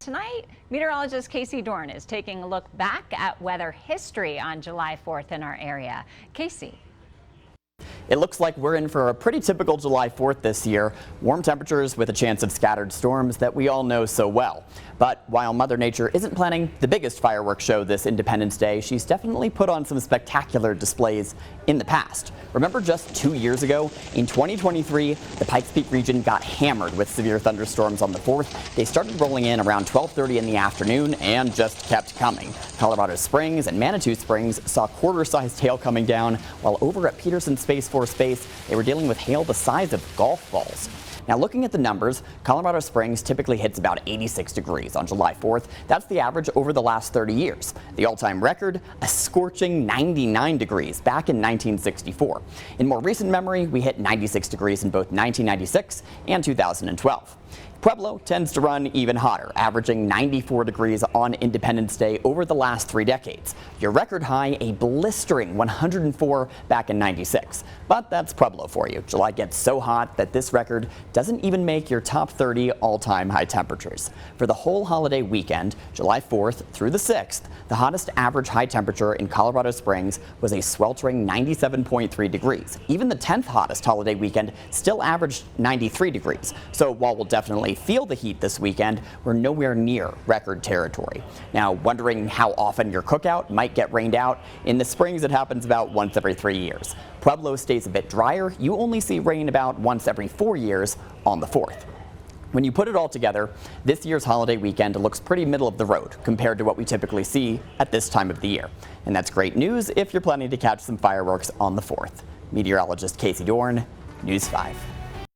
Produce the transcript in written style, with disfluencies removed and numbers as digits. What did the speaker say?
Tonight, meteorologist Casey Dorn is taking a look back at weather history on July 4th in our area. Casey. It looks like we're in for a pretty typical July 4th this year. Warm temperatures with a chance of scattered storms that we all know so well. But while Mother Nature isn't planning the biggest fireworks show this Independence Day, she's definitely put on some spectacular displays in the past. Remember just 2 years ago, in 2023, the Pikes Peak region got hammered with severe thunderstorms on the 4th. They started rolling in around 12:30 in the afternoon and just kept coming. Colorado Springs and Manitou Springs saw quarter-sized hail coming down, while over at Peterson Space Force Base, they were dealing with hail the size of golf balls. Now, looking at the numbers, Colorado Springs typically hits about 86 degrees on July 4th. That's the average over the last 30 years. The all-time record, a scorching 99 degrees back in 1964. In more recent memory, we hit 96 degrees in both 1996 and 2012. Pueblo tends to run even hotter, averaging 94 degrees on Independence Day over the last 3 decades. Your record high, a blistering 104 back in 96. But that's Pueblo for you. July gets so hot that this record doesn't even make your top 30 all-time high temperatures. For the whole holiday weekend, July 4th through the 6th, the hottest average high temperature in Colorado Springs was a sweltering 97.3 degrees. Even the 10th hottest holiday weekend still averaged 93 degrees. So while we'll definitely feel the heat this weekend, we're nowhere near record territory. Now, wondering how often your cookout might get rained out? In the Springs, it happens about once every 3 years. Pueblo stays a bit drier. You only see rain about once every 4 years on the 4th. When you put it all together, this year's holiday weekend looks pretty middle of the road compared to what we typically see at this time of the year. And that's great news if you're planning to catch some fireworks on the 4th. Meteorologist Casey Dorn, News 5.